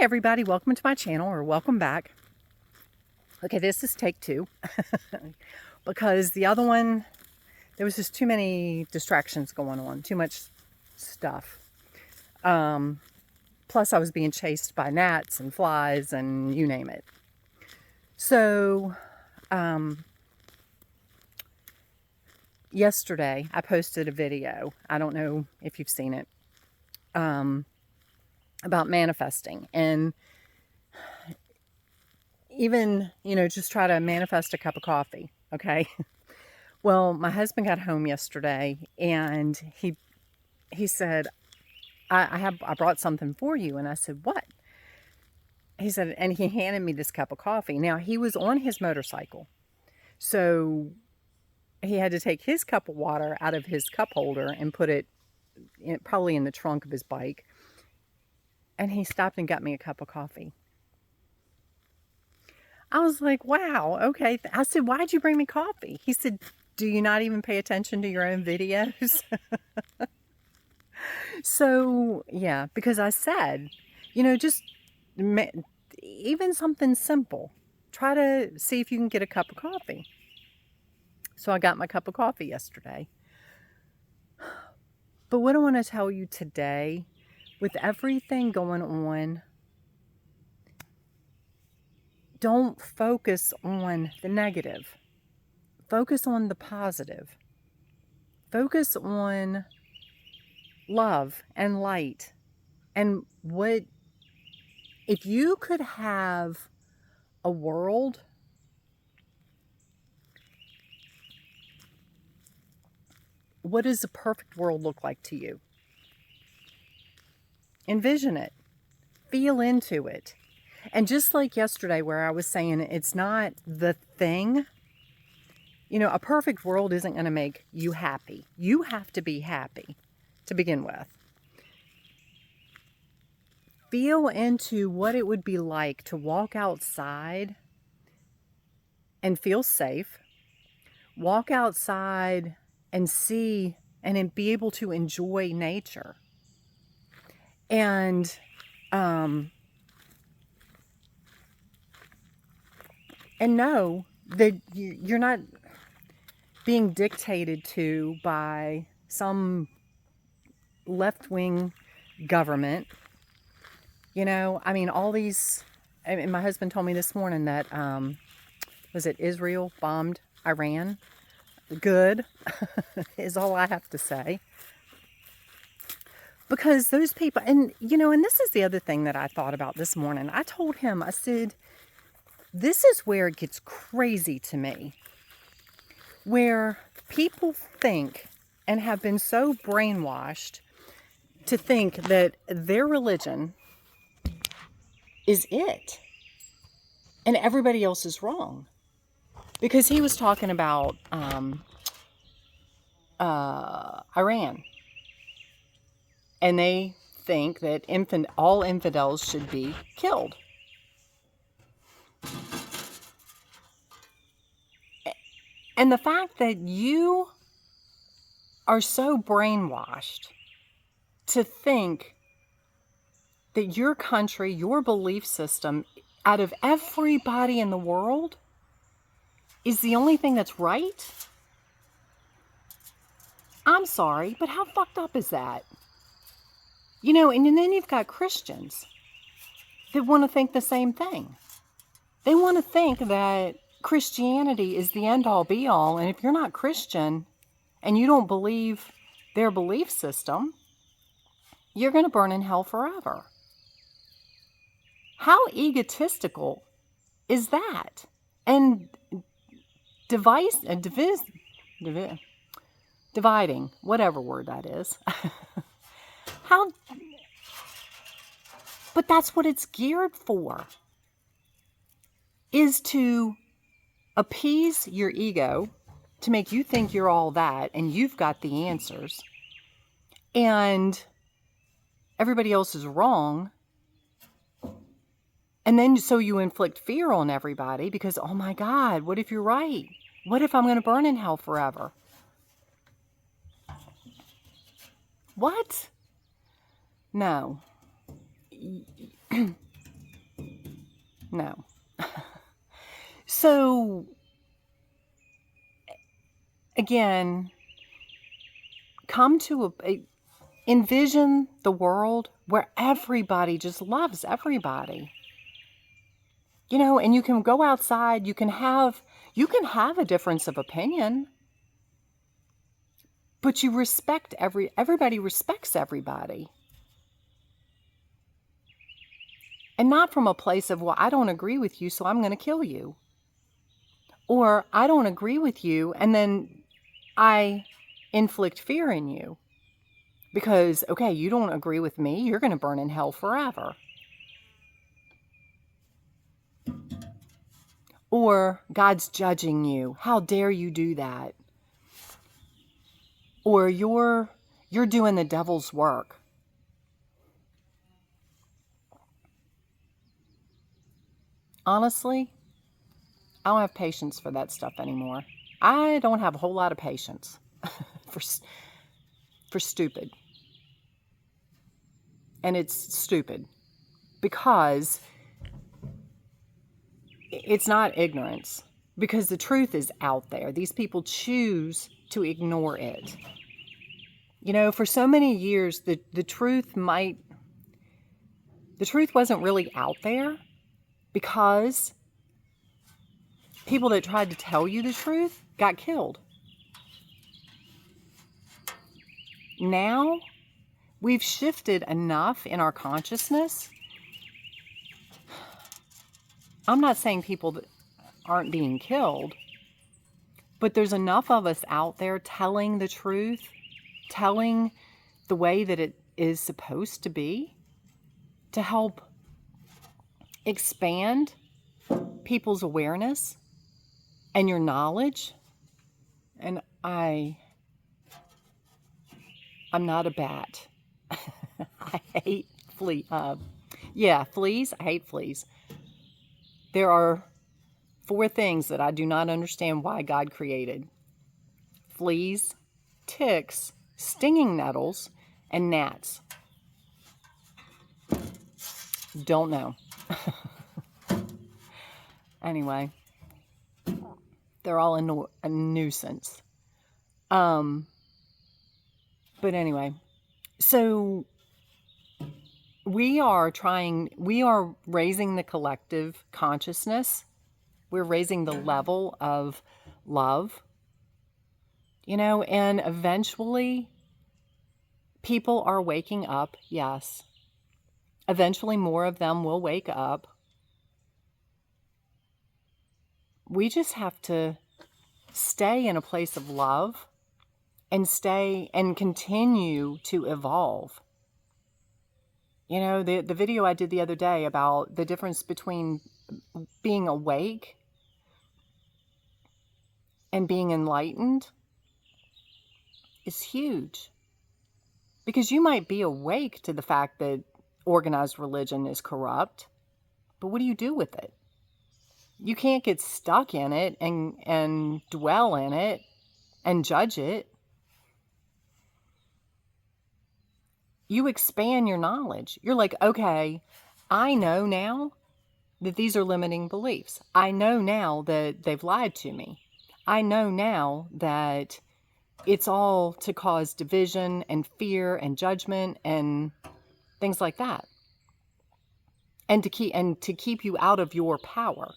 Hi everybody, welcome to my channel, or welcome back. Okay, this is take two because the other one, there was just too many distractions going on, too much stuff. Plus I was being chased by gnats and flies and you name it. So, yesterday I posted a video, I don't know if you've seen it, about manifesting, and even, just try to manifest a cup of coffee, okay? Well, my husband got home yesterday and he said, I brought something for you. And I said, what? He said, and he handed me this cup of coffee. Now, he was on his motorcycle, so he had to take his cup of water out of his cup holder and put it probably in the trunk of his bike. And he stopped and got me a cup of coffee. I was like, wow, okay. I said, why'd you bring me coffee? He said, do you not even pay attention to your own videos? So, yeah, because I said, just even something simple. Try to see if you can get a cup of coffee. So I got my cup of coffee yesterday. But what I want to tell you today, with everything going on, don't focus on the negative. Focus on the positive. Focus on love and light. And if you could have a world what does a perfect world look like to you? Envision it. Feel into it. And just like yesterday where I was saying it's not the thing, a perfect world isn't going to make you happy. You have to be happy to begin with. Feel into what it would be like to walk outside and feel safe. Walk outside and see and be able to enjoy nature. And know that you're not being dictated to by some left-wing government. All these, and my husband told me this morning that, was it Israel bombed Iran? Good is all I have to say. Because those people, and this is the other thing that I thought about this morning. I told him, I said, this is where it gets crazy to me. Where people think and have been so brainwashed to think that their religion is it. And everybody else is wrong. Because he was talking about Iran. And they think that all infidels should be killed. And the fact that you are so brainwashed to think that your country, your belief system, out of everybody in the world, is the only thing that's right? I'm sorry, but how fucked up is that? And then you've got Christians that want to think the same thing. They want to think that Christianity is the end-all be-all, and if you're not Christian and you don't believe their belief system, you're going to burn in hell forever. How egotistical is that? And dividing, whatever word that is. But that's what it's geared for, is to appease your ego, to make you think you're all that and you've got the answers, and everybody else is wrong. And then so you inflict fear on everybody because, oh my God, what if you're right? What if I'm going to burn in hell forever? What? No. again, come to envision the world where everybody just loves everybody. And you can go outside, you can have a difference of opinion, but you respect everybody respects everybody. And not from a place of, well, I don't agree with you, so I'm going to kill you. Or I don't agree with you, and then I inflict fear in you. Because, okay, you don't agree with me, you're going to burn in hell forever. Or God's judging you. How dare you do that? Or you're doing the devil's work. Honestly, I don't have patience for that stuff anymore. I don't have a whole lot of patience for stupid. And it's stupid because it's not ignorance, because the truth is out there. These people choose to ignore it. For so many years, the truth wasn't really out there because people that tried to tell you the truth got killed. Now, we've shifted enough in our consciousness. I'm not saying people that aren't being killed, but there's enough of us out there telling the truth, telling the way that it is supposed to be, to help expand people's awareness and your knowledge. And I'm not a bat. I hate fleas. Fleas. I hate fleas. There are 4 things that I do not understand why God created: fleas, ticks, stinging nettles, and gnats. Don't know. Anyway, they're all a nuisance. But anyway, so we are raising the collective consciousness. We're raising the level of love, and eventually people are waking up. Yes. Eventually more of them will wake up. We just have to stay in a place of love and stay and continue to evolve. The video I did the other day about the difference between being awake and being enlightened is huge. Because you might be awake to the fact that organized religion is corrupt, but what do you do with it? You can't get stuck in it and dwell in it and judge it. You expand your knowledge. You're like, okay, I know now that these are limiting beliefs. I know now that they've lied to me. I know now that it's all to cause division and fear and judgment and things like that. And to keep you out of your power.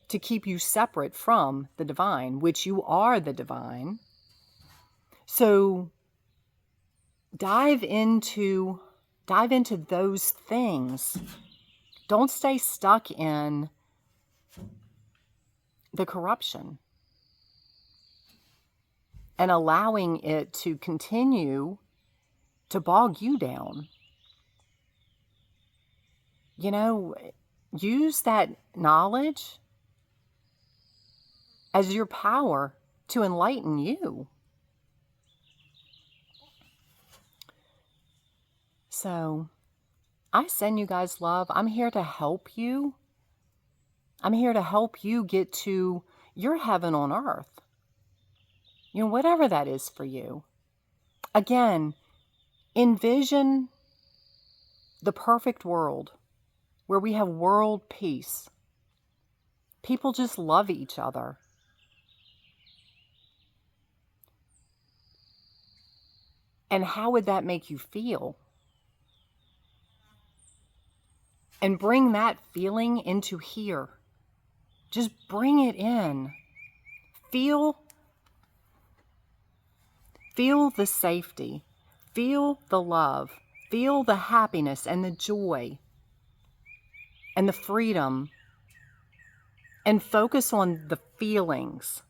To keep you separate from the divine, which you are the divine. So dive into those things. Don't stay stuck in the corruption and allowing it to continue to bog you down. Use that knowledge as your power to enlighten you. So, I send you guys love. I'm here to help you. I'm here to help you get to your heaven on earth. Whatever that is for you. Again, envision the perfect world where we have world peace. People just love each other. And how would that make you feel? And bring that feeling into here. Just bring it in. Feel the safety. Feel the love. Feel the happiness and the joy and the freedom. And focus on the feelings.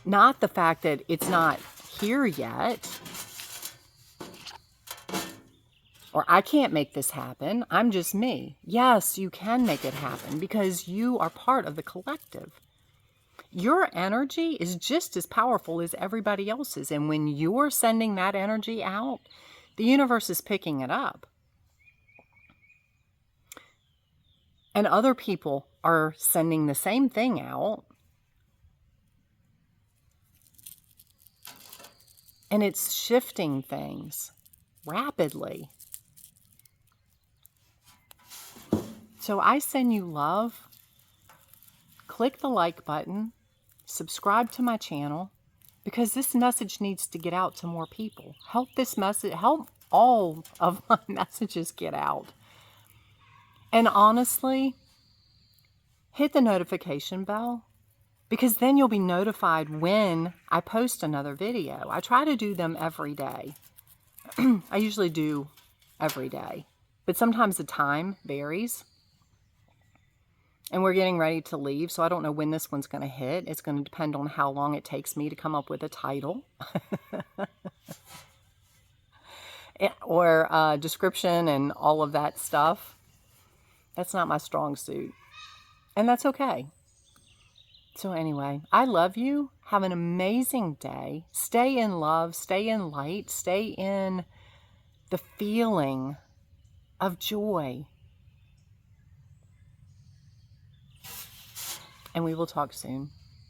Not the fact that it's not here yet. Or I can't make this happen. I'm just me. Yes, you can make it happen because you are part of the collective. Your energy is just as powerful as everybody else's. And when you're sending that energy out, the universe is picking it up. And other people are sending the same thing out. And it's shifting things rapidly. So I send you love. Click the like button. Subscribe to my channel. Because this message needs to get out to more people. Help this message, help all of my messages get out. And honestly, hit the notification bell. Because then you'll be notified when I post another video. I try to do them every day. I usually do every day. But sometimes the time varies. And we're getting ready to leave, so I don't know when this one's going to hit. It's going to depend on how long it takes me to come up with a title. Or description and all of that stuff. That's not my strong suit. And that's okay. So anyway, I love you. Have an amazing day. Stay in love. Stay in light. Stay in the feeling of joy. And we will talk soon.